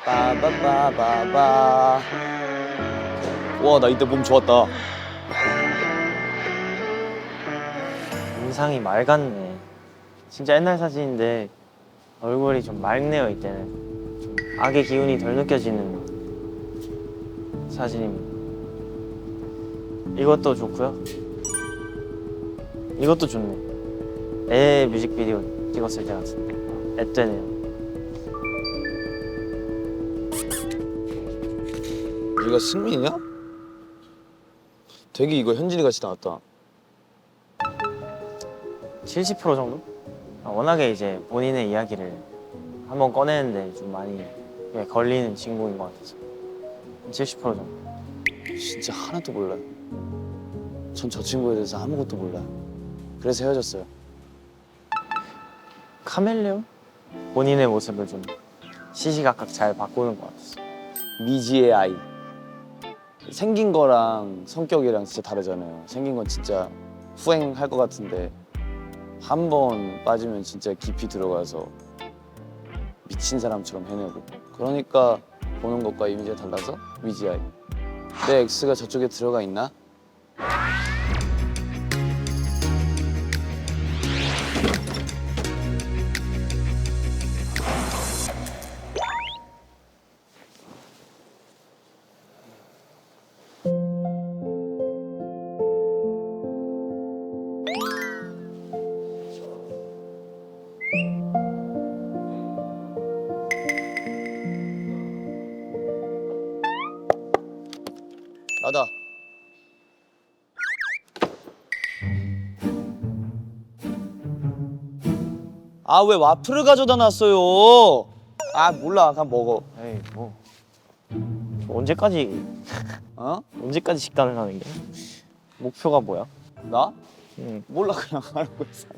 빠바바바바. 와, 나 이때 몸 좋았다. 인상이 맑았네. 진짜 옛날 사진인데 얼굴이 좀 맑네요. 이때는 좀 악의 기운이 덜 느껴지는 사진입니다. 이것도 좋고요. 이것도 좋네. 애 뮤직비디오 찍었을 때 같은데 애때네요. 네가 승민이야? 되게 이거 현진이 같이 나왔다. 70% 정도? 워낙에 이제 본인의 이야기를 한번 꺼내는데 좀 많이 걸리는 친구인 것 같아서 70% 정도. 진짜 하나도 몰라요. 전 저 친구에 대해서 아무것도 몰라요. 그래서 헤어졌어요. 카멜레온? 본인의 모습을 좀 시시각각 잘 바꾸는 것 같았어. 미지의 아이. 생긴 거랑 성격이랑 진짜 다르잖아요. 생긴 건 진짜 후행할 것 같은데 한 번 빠지면 진짜 깊이 들어가서 미친 사람처럼 해내고. 그러니까 보는 것과 이미지가 달라서 미지의 아이. 내 X가 저쪽에 들어가 있나? 나다. 아, 왜 와플을 가져다 놨어요? 아, 몰라. 그냥 먹어. 에이 뭐 언제까지 어? 언제까지 식단을 하는 게? 목표가 뭐야? 나? 응. 몰라. 그냥 하려고 했어.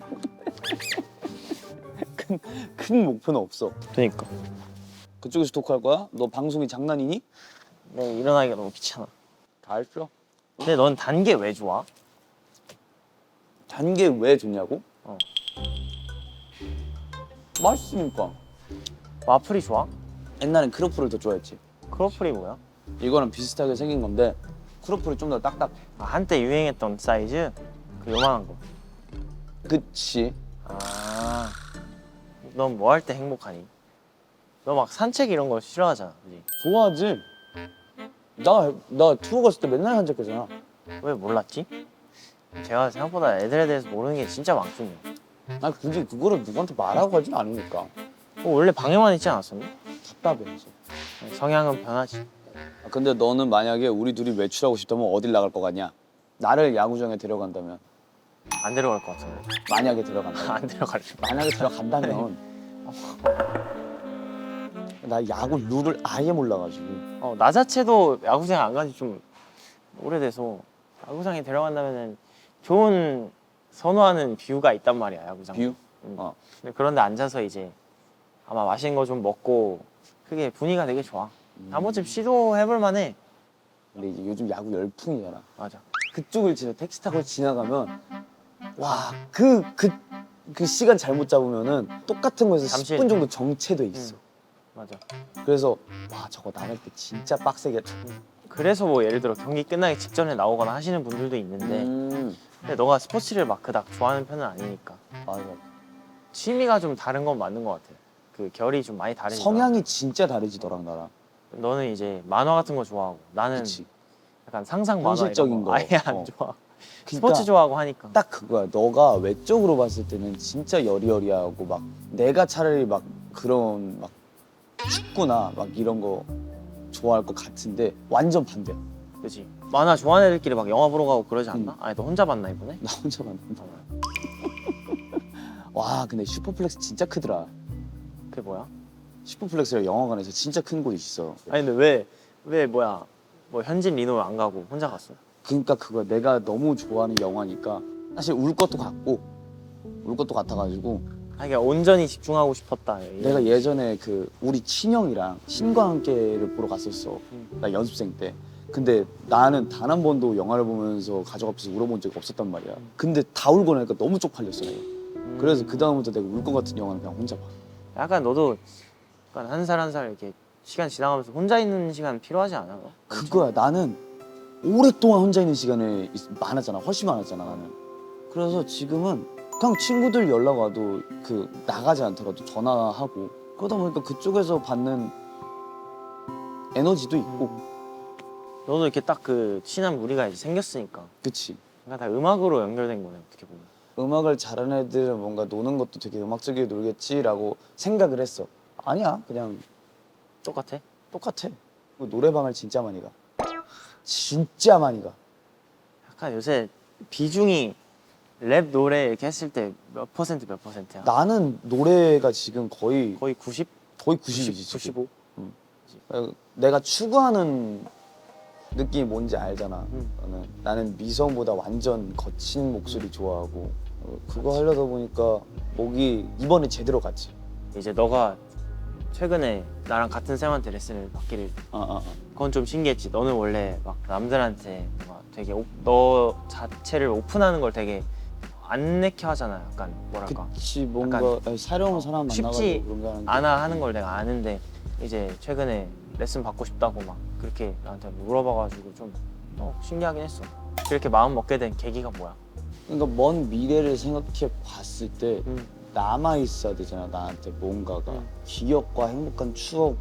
큰 목표는 없어. 그러니까 그쪽에서 토크할 거야? 너 방송이 장난이니? 내 일어나기가 너무 귀찮아. 다 했어. 근데 넌 단 게 왜 좋아? 단 게 왜 좋냐고? 어. 맛있으니까. 와플이 좋아? 옛날엔 크로플을 더 좋아했지. 크로플이 뭐야? 이거랑 비슷하게 생긴 건데 크로플이 좀 더 딱딱해. 아, 한때 유행했던 사이즈? 그 요만한 거. 그치. 아, 넌 뭐 할 때 행복하니? 너 막 산책 이런 거 싫어하잖아, 그지? 좋아하지. 나 투어 갔을 때 맨날 산책하잖아. 왜 몰랐지? 제가 생각보다 애들에 대해서 모르는 게 진짜 많군요. 나 굳이 그거를 누구한테 말하고 하진 않으니까. 원래 방에만 있지 않았었나? 답답해. 그래서. 성향은 변하지. 아, 근데 너는 만약에 우리 둘이 외출하고 싶다면 어딜 나갈 것 같냐? 나를 야구장에 데려간다면. 안 데려갈 것 같은데. 만약에 데려간다면. 안 데려갈래. 만약에 데려간다면. 나 야구 룰을 아예 몰라가지고. 나 자체도 야구장 안 간지 좀 오래돼서 야구장에 데려간다면은 좋은 선호하는 뷰가 있단 말이야, 야구장. 뷰? 응. 근데 그런데 앉아서 이제 아마 맛있는 거 좀 먹고 그게 분위기가 되게 좋아. 한 번쯤 시도해볼 만해. 근데 이제 요즘 야구 열풍이잖아. 맞아. 그쪽을 진짜 택시 타고 지나가면 와, 그 시간 잘못 잡으면은 똑같은 곳에서 잠실. 10분 정도 정체돼 있어. 맞아. 그래서 와, 저거 나갈 때 진짜 빡세게. 그래서 뭐 예를 들어 경기 끝나기 직전에 나오거나 하시는 분들도 있는데 근데 너가 스포츠를 막 그닥 좋아하는 편은 아니니까 맞아. 취미가 좀 다른 건 맞는 것 같아. 그 결이 좀 많이 다르니까. 성향이 진짜 다르지 너랑 나랑. 너는 이제 만화 같은 거 좋아하고 나는 그치. 약간 상상 만화 현실적인 이런 거 거. 아예 안 어. 좋아. 그러니까 스포츠 좋아하고 하니까. 딱 그거야. 너가 외적으로 봤을 때는 진짜 여리여리하고 막 내가 차라리 막 그런 막 축구나 막 이런 거 좋아할 것 같은데 완전 반대야. 그치. 만화 좋아하는 애들끼리 막 영화 보러 가고 그러지 않나? 아니 너 혼자 봤나 이번에? 나 혼자 만난다. 와, 근데 슈퍼플렉스 진짜 크더라. 그게 뭐야? 슈퍼플렉스가 영화관에서 진짜 큰 곳이 있어. 아니 근데 왜 뭐야? 뭐 현진 리노 안 가고 혼자 갔어? 그러니까 그거야. 내가 너무 좋아하는 영화니까 사실 울 것도 같고 울 것도 같아가지고 아니 그냥 온전히 집중하고 싶었다. 내가 예전에 그 우리 친형이랑 신과 함께를 보러 갔었어. 나 연습생 때. 근데 나는 단 한 번도 영화를 보면서 가족 앞에서 울어본 적이 없었단 말이야. 근데 다 울고 나니까 너무 쪽팔렸어 내가. 그래서 그 다음부터 내가 울 것 같은 영화는 그냥 혼자 봐. 약간 너도 약간 한 살 한 살 이렇게 시간 지나가면서 혼자 있는 시간 필요하지 않아? 너? 그거야. 나는 오랫동안 혼자 있는 시간이 많았잖아. 훨씬 많았잖아 나는. 그래서 지금은 그냥 친구들 연락 와도 그 나가지 않더라도 전화하고 그러다 보니까 그쪽에서 받는 에너지도 있고. 너도 이렇게 딱 그 친한 무리가 이제 생겼으니까. 그치. 그러니까 다 음악으로 연결된 거네 어떻게 보면. 음악을 잘하는 애들은 뭔가 노는 것도 되게 음악적이게 놀겠지라고 생각을 했어. 아니야. 그냥 똑같아? 똑같아. 노래방을 진짜 많이 가. 진짜 많이 가. 약간 요새 비중이 랩 노래 이렇게 했을 때 몇 퍼센트 몇 퍼센트야? 나는 노래가 지금 거의 거의 90? 90이지. 95? 내가 추구하는 느낌이 뭔지 알잖아. 응. 나는 미성보다 완전 거친 목소리 좋아하고 그거 하려다 보니까 목이 이번에 제대로 갔지. 이제 너가 최근에 나랑 같은 쌤한테 레슨을 받기를 그건 좀 신기했지. 너는 원래 막 남들한테 막 되게 너 자체를 오픈하는 걸 되게 안 내켜 하잖아. 약간 뭐랄까 그치. 뭔가 사려운 사람 쉽지 만나가지고 그런 거 하는데. 않아 하는 걸 내가 아는데 이제 최근에 레슨 받고 싶다고 막 그렇게 나한테 물어봐가지고 좀 신기하긴 했어. 그렇게 마음 먹게 된 계기가 뭐야? 그러니까 먼 미래를 생각해 봤을 때 남아 있어야 되잖아. 나한테 뭔가가 기억과 행복한 추억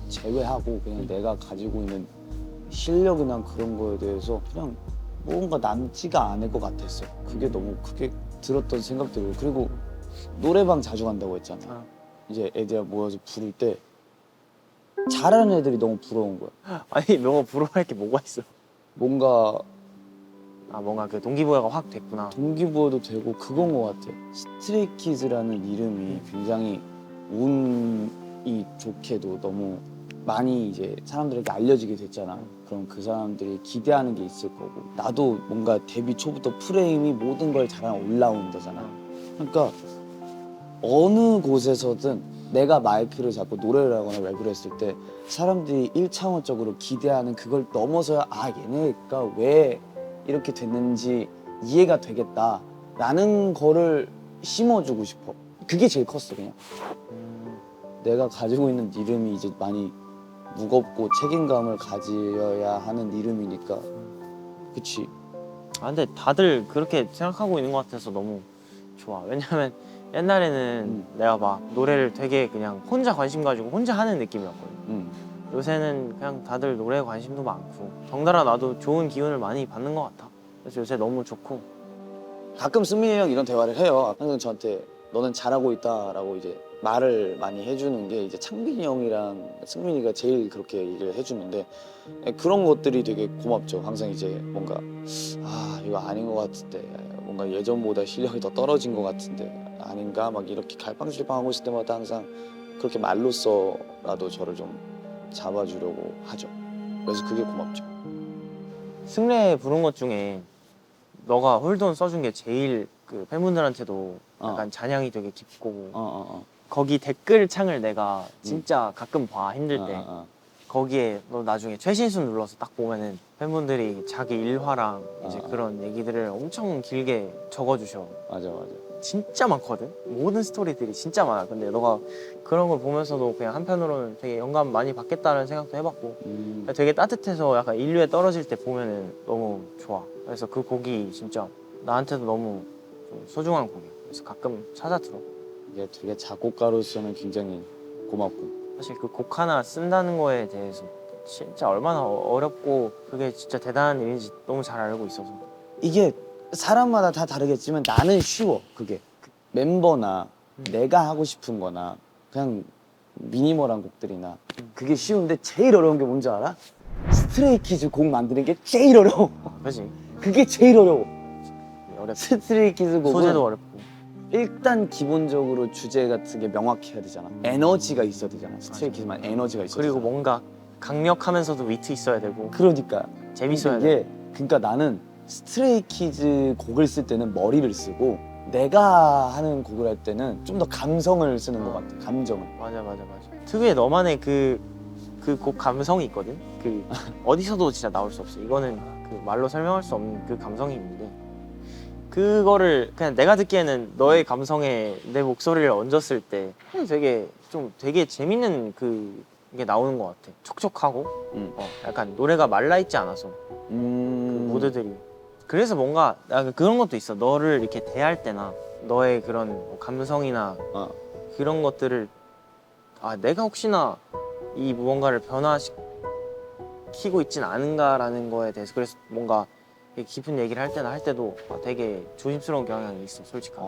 제외하고 그냥 내가 가지고 있는 실력이나 그런 거에 대해서 그냥 뭔가 남지가 않을 것 같았어. 그게 너무 크게 들었던 생각들을. 그리고 노래방 자주 간다고 했잖아. 이제 애들 모여서 부를 때 잘하는 애들이 너무 부러운 거야. 아니 너가 부러워할 게 뭐가 있어? 뭔가 뭔가 그 동기부여가 확 됐구나. 동기부여도 되고 그건 것 같아. 스트레이키즈라는 이름이 굉장히 운이 좋게도 너무 많이 이제 사람들에게 알려지게 됐잖아. 그럼 그 사람들이 기대하는 게 있을 거고 나도 뭔가 데뷔 초부터 프레임이 모든 걸 잘하는 올라운더잖아. 그러니까 어느 곳에서든 내가 마이크를 잡고 노래를 하거나 랩을 했을 때 사람들이 1차원적으로 기대하는 그걸 넘어서야 얘네가 왜 이렇게 됐는지 이해가 되겠다라는 거를 심어주고 싶어. 그게 제일 컸어. 그냥 내가 가지고 있는 이름이 이제 많이 무겁고 책임감을 가져야 하는 이름이니까. 그치. 근데 다들 그렇게 생각하고 있는 것 같아서 너무 좋아. 왜냐면 옛날에는 내가 막 노래를 되게 그냥 혼자 관심 가지고 혼자 하는 느낌이었거든. 요새는 그냥 다들 노래에 관심도 많고 덩달아 나도 좋은 기운을 많이 받는 것 같아. 그래서 요새 너무 좋고. 가끔 승민이 형 이런 대화를 해요. 항상 저한테 너는 잘하고 있다라고 이제 말을 많이 해주는 게 이제 창빈이 형이랑 승민이가 제일 그렇게 얘기를 해주는데 그런 것들이 되게 고맙죠. 항상 이제 뭔가 이거 아닌 것 같은데 뭔가 예전보다 실력이 더 떨어진 것 같은데 아닌가 막 이렇게 갈팡질팡하고 있을 때마다 항상 그렇게 말로써라도 저를 좀 잡아주려고 하죠. 그래서 그게 고맙죠. 승래 부른 것 중에 너가 홀돈 써준 게 제일 그 팬분들한테도 약간 잔향이 되게 깊고 거기 댓글 창을 내가 진짜 가끔 봐 힘들 때 거기에 너 나중에 최신순 눌러서 딱 보면은 팬분들이 자기 일화랑 이제 그런 얘기들을 엄청 길게 적어주셔. 맞아. 진짜 많거든. 모든 스토리들이 진짜 많아. 근데 너가 그런 걸 보면서도 그냥 한편으로는 되게 영감 많이 받겠다는 생각도 해봤고 되게 따뜻해서 약간 인류에 떨어질 때 보면은 너무 좋아. 그래서 그 곡이 진짜 나한테도 너무 좀 소중한 곡이야. 그래서 가끔 찾아 들어. 이게 되게 작곡가로서는 굉장히 고맙고 사실 그 곡 하나 쓴다는 거에 대해서 진짜 얼마나 어렵고 그게 진짜 대단한 일인지 너무 잘 알고 있어서. 이게 사람마다 다 다르겠지만 나는 쉬워. 그게 멤버나 내가 하고 싶은 거나 그냥 미니멀한 곡들이나 그게 쉬운데 제일 어려운 게 뭔지 알아? 스트레이키즈 곡 만드는 게 제일 어려워. 그지? 그게 제일 어려워. 어렵고 스트레이키즈 곡은 소재도 어렵고. 일단 기본적으로 주제 같은 게 명확해야 되잖아. 에너지가 있어야 되잖아. 스트레이키즈만 에너지가 있어야 그리고 되잖아. 뭔가 강력하면서도 위트 있어야 되고 그러니까 재밌어야 이게 돼. 그러니까 나는 스트레이키즈 곡을 쓸 때는 머리를 쓰고 내가 하는 곡을 할 때는 좀 더 감성을 쓰는 것 같아. 감정을. 맞아. 특유의 너만의 그 곡 감성이 있거든. 그 어디서도 진짜 나올 수 없어. 이거는 그 말로 설명할 수 없는 그 감성이 있는데 그거를 그냥 내가 듣기에는 너의 감성에 내 목소리를 얹었을 때 되게 재밌는 그 게 나오는 것 같아. 촉촉하고 약간 노래가 말라있지 않아서 그 모드들이. 그래서 뭔가 나 그런 것도 있어. 너를 이렇게 대할 때나 너의 그런 뭐 감성이나 그런 것들을 내가 혹시나 이 무언가를 변화시키고 있진 않은가라는 거에 대해서 그래서 뭔가 깊은 얘기를 할 때나 할 때도 되게 조심스러운 경향이 있어, 솔직하게.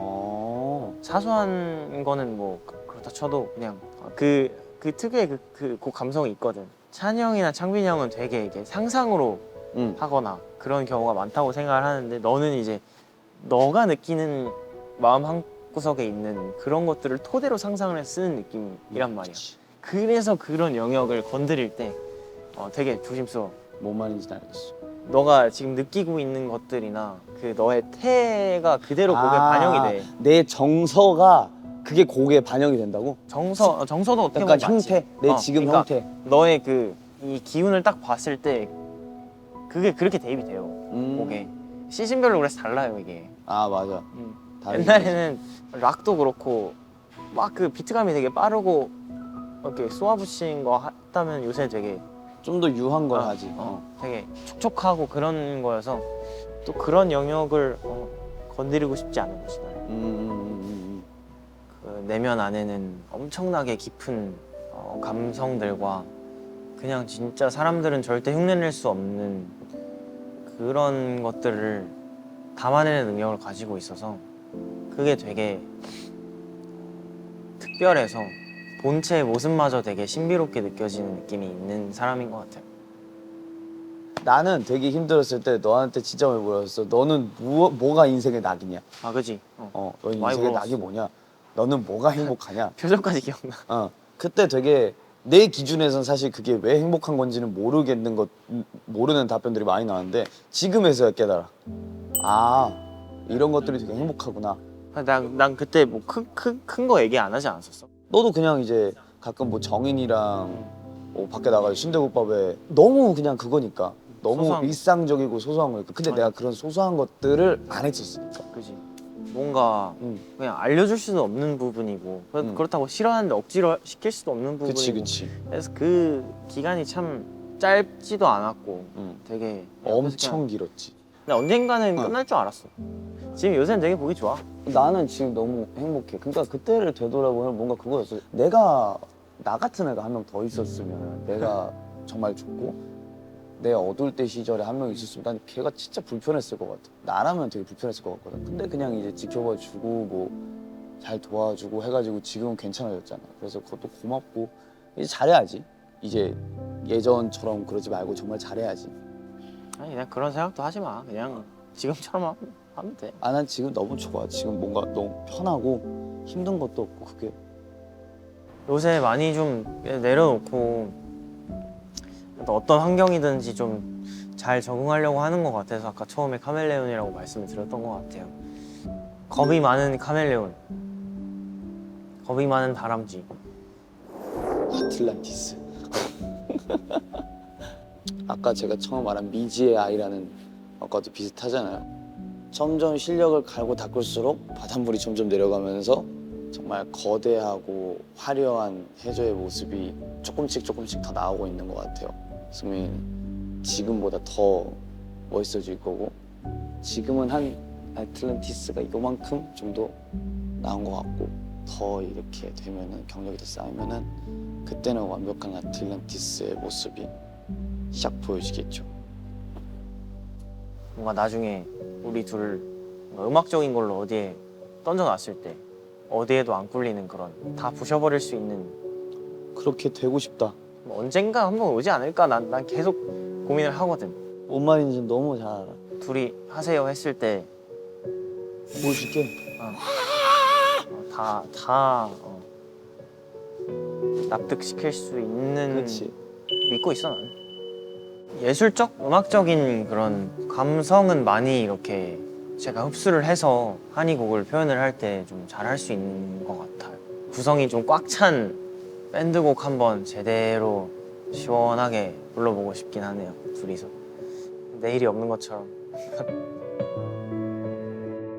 사소한 거는 뭐 그렇다 쳐도 그냥 그 특유의 그 감성이 있거든. 찬이 형이나 창빈이 형은 되게 이게 상상으로 하거나 그런 경우가 많다고 생각을 하는데 너는 이제 너가 느끼는 마음 한구석에 있는 그런 것들을 토대로 상상을 해서 쓰는 느낌이란 말이야. 그래서 그런 영역을 건드릴 때 되게 조심스러워. 뭔 말인지 알겠어. 너가 지금 느끼고 있는 것들이나 그 너의 태가 그대로 곡에 반영이 돼. 내 정서가 그게 곡에 반영이 된다고? 정서도 어떻게 약간 보면 맞지. 형태, 내 지금 그러니까 형태. 너의 이 기운을 딱 봤을 때 그게 그렇게 대입이 돼요. 곡에 시즌별로 그래서 달라요 이게. 맞아. 옛날에는 락도 그렇고 막 그 비트감이 되게 빠르고 이렇게 쏘아붙인 거 했다면 요새 되게 좀 더 유한 걸 하지. 되게 촉촉하고 그런 거여서 또 그런 영역을 건드리고 싶지 않은 것이다. 그 내면 안에는 엄청나게 깊은 감성들과 그냥 진짜 사람들은 절대 흉내낼 수 없는 그런 것들을 담아내는 능력을 가지고 있어서 그게 되게 특별해서 본체의 모습마저 되게 신비롭게 느껴지는 느낌이 있는 사람인 것 같아요. 나는 되게 힘들었을 때 너한테 지점을 보였어. 너는 뭐가 인생의 낙이냐? 그지? 너 많이 인생의 물어봤어. 낙이 뭐냐? 너는 뭐가 행복하냐? 표정까지 기억나. 그때 되게 내 기준에선 사실 그게 왜 행복한 건지는 모르는 답변들이 많이 나왔는데 지금에서야 깨달아. 이런 것들이 되게 행복하구나. 난 그때 뭐 큰 거 얘기 안 하지 않았었어? 너도 그냥 이제 가끔 뭐 정인이랑 밖에 나가서 순대국밥에 너무 그냥 그거니까 너무 소소한 거. 일상적이고 소소한 거니까. 근데 내가 그런 소소한 것들을 안 했었으니까. 그지? 뭔가 그냥 알려줄 수도 없는 부분이고 그렇다고 싫어하는데 억지로 시킬 수도 없는 부분이고 그치. 그래서 그 기간이 참 짧지도 않았고 되게 엄청 길었지. 근데 언젠가는 끝날 줄 알았어. 지금 요새는 되게 보기 좋아. 나는 지금 너무 행복해. 그러니까 그때를 되돌아보면 뭔가 그거였어. 내가 나 같은 애가 한 명 더 있었으면 내가 정말 좋고 내 어둘 때 시절에 한 명 있었으면 난 걔가 진짜 불편했을 것 같아. 나라면 되게 불편했을 것 같거든. 근데 그냥 이제 지켜봐 주고 뭐 잘 도와주고 해가지고 지금은 괜찮아졌잖아. 그래서 그것도 고맙고 이제 잘해야지. 이제 예전처럼 그러지 말고 정말 잘해야지. 아니 그냥 그런 생각도 하지 마. 그냥 지금처럼 하면 돼. 난 지금 너무 좋아. 지금 뭔가 너무 편하고 힘든 것도 없고 그게. 요새 많이 좀 내려놓고 어떤 환경이든지 좀 잘 적응하려고 하는 것 같아서 아까 처음에 카멜레온이라고 말씀을 드렸던 것 같아요. 겁이 많은 카멜레온, 겁이 많은 다람쥐. 아틀란티스. 아까 제가 처음 말한 미지의 아이라는 것과도 비슷하잖아요. 점점 실력을 갈고 닦을수록 바닷물이 점점 내려가면서 정말 거대하고 화려한 해저의 모습이 조금씩 더 나오고 있는 것 같아요. 승민이는 지금보다 더 멋있어질 거고 지금은 한 아틀란티스가 요만큼 정도 나온 것 같고 더 이렇게 되면은 경력이 더 쌓이면은 그때는 완벽한 아틀란티스의 모습이 샥 보여지겠죠. 뭔가 나중에 우리 둘 뭔가 음악적인 걸로 어디에 던져놨을 때 어디에도 안 꿀리는 그런 다 부셔버릴 수 있는 그렇게 되고 싶다. 뭐 언젠가 한번 오지 않을까 난 계속 고민을 하거든. 뭔 말인지 너무 잘 알아. 둘이 하세요 했을 때 보여줄게. 다 납득시킬 수 있는 그렇지. 믿고 있어 나는. 예술적, 음악적인 그런 감성은 많이 이렇게 제가 흡수를 해서 한이 곡을 표현을 할 때 좀 잘할 수 있는 것 같아요. 구성이 좀 꽉 찬 밴드곡 한번 제대로 시원하게 불러보고 싶긴 하네요. 둘이서 내일이 없는 것처럼.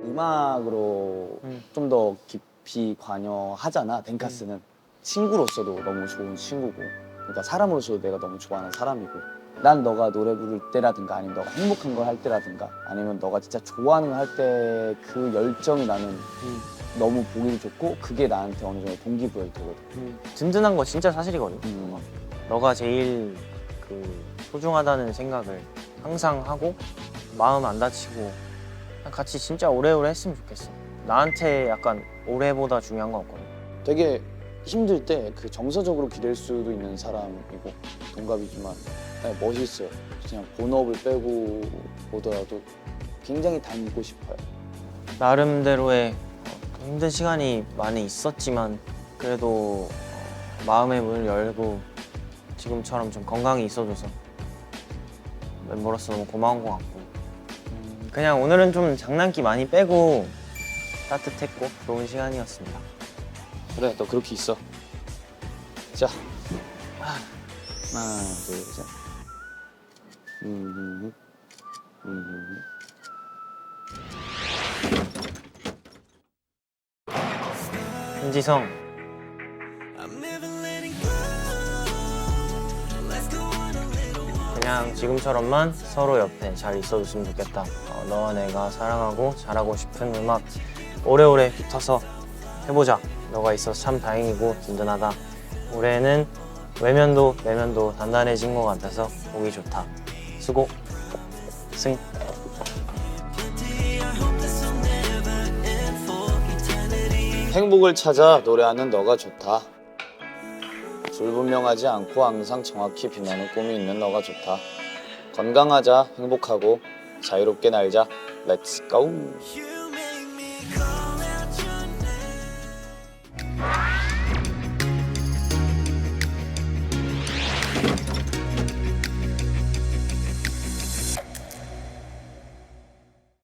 음악으로 좀 더 깊이 관여하잖아. 덴카스는 친구로서도 너무 좋은 친구고 그러니까 사람으로서도 내가 너무 좋아하는 사람이고, 난 너가 노래 부를 때라든가 아니면 너가 행복한 걸 할 때라든가 아니면 너가 진짜 좋아하는 거 할 때 그 열정이 나는 너무 보기 좋고, 그게 나한테 어느 정도 동기부여가 되거든. 든든한 거 진짜 사실이거든. 음. 너가 제일 그 소중하다는 생각을 항상 하고 마음 안 다치고 같이 진짜 오래오래 했으면 좋겠어. 나한테 약간 오래보다 중요한 건 없거든. 되게 힘들 때 그 정서적으로 기댈 수도 있는 사람이고 동갑이지만 멋있어요. 그냥 본업을 빼고 보더라도 굉장히 닮고 싶어요. 나름대로의 힘든 시간이 많이 있었지만 그래도 마음의 문을 열고 지금처럼 좀 건강히 있어줘서 멤버로서 너무 고마운 것 같고, 그냥 오늘은 좀 장난기 많이 빼고 따뜻했고 좋은 시간이었습니다. 그래, 너 그렇게 있어. 자, 하나, 둘, 셋. 현지성, 그냥 지금처럼만 서로 옆에 잘 있어줬으면 좋겠다. 너와 내가 사랑하고 잘하고 싶은 음악 오래오래 붙어서 해보자. 너가 있어서 참 다행이고 든든하다. 올해는 외면도 내면도 단단해진 것 같아서 보기 좋다. 수고. 승. 행복을 찾아 노래하는 너가 좋다. 불분명하지 않고 항상 정확히 빛나는 꿈이 있는 너가 좋다. 건강하자, 행복하고 자유롭게 날자. 렛츠 고!